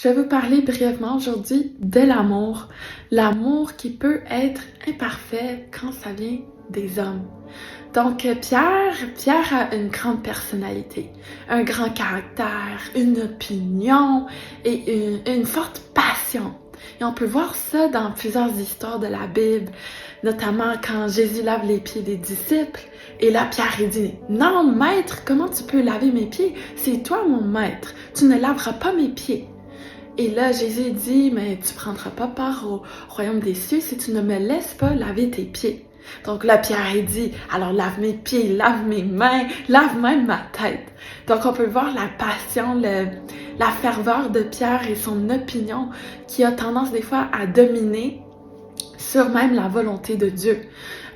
Je vais vous parler brièvement aujourd'hui de l'amour. L'amour qui peut être imparfait quand ça vient des hommes. Donc, Pierre a une grande personnalité, un grand caractère, une opinion et une forte passion. Et on peut voir ça dans plusieurs histoires de la Bible, notamment quand Jésus lave les pieds des disciples. Et là, Pierre il dit, non, maître, comment tu peux laver mes pieds? C'est toi mon maître, tu ne laveras pas mes pieds. Et là, Jésus dit, mais tu ne prendras pas part au royaume des cieux si tu ne me laisses pas laver tes pieds. Donc là, Pierre il dit, alors lave mes pieds, lave mes mains, lave même ma tête. Donc on peut voir la passion, la ferveur de Pierre et son opinion qui a tendance des fois à dominer sur même la volonté de Dieu.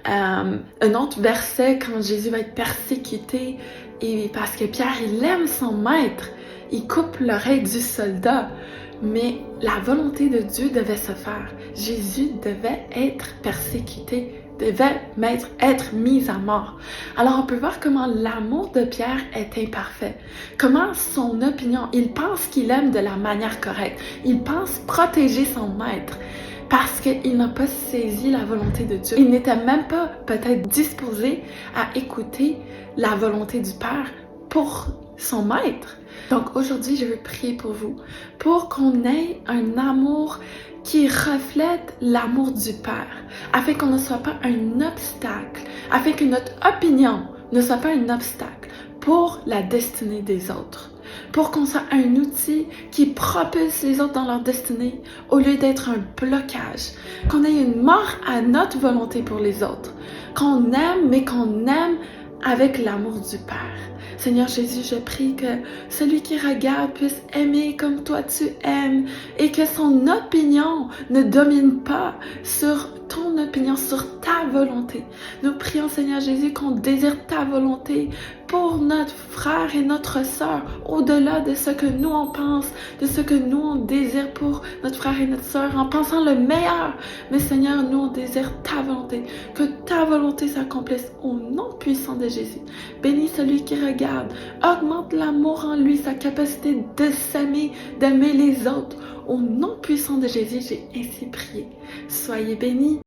Un autre verset, quand Jésus va être persécuté, et parce que Pierre, il aime son maître, il coupe l'oreille du soldat, mais la volonté de Dieu devait se faire. Jésus devait être persécuté, devait être mis à mort. Alors on peut voir comment l'amour de Pierre est imparfait, comment son opinion, il pense qu'il aime de la manière correcte, il pense protéger son maître, parce qu'il n'a pas saisi la volonté de Dieu. Il n'était même pas peut-être disposé à écouter la volonté du Père pour son maître. Donc aujourd'hui, je veux prier pour vous, pour qu'on ait un amour qui reflète l'amour du Père, afin qu'on ne soit pas un obstacle, afin que notre opinion ne soit pas un obstacle pour la destinée des autres. Pour qu'on soit un outil qui propulse les autres dans leur destinée au lieu d'être un blocage. Qu'on ait une mort à notre volonté pour les autres. Qu'on aime, mais qu'on aime avec l'amour du Père. Seigneur Jésus, je prie que celui qui regarde puisse aimer comme toi tu aimes et que son opinion ne domine pas sur ton opinion, sur ta volonté. Nous prions, Seigneur Jésus, qu'on désire ta volonté pour notre frère et notre sœur, au-delà de ce que nous on pense, de ce que nous on désire pour notre frère et notre sœur, en pensant le meilleur. Mais Seigneur, nous on désire ta volonté, que ta volonté s'accomplisse au nom puissant de Jésus. Bénis celui qui regarde, augmente l'amour en lui, sa capacité de s'aimer, d'aimer les autres. Au nom puissant de Jésus, j'ai ainsi prié. Soyez bénis.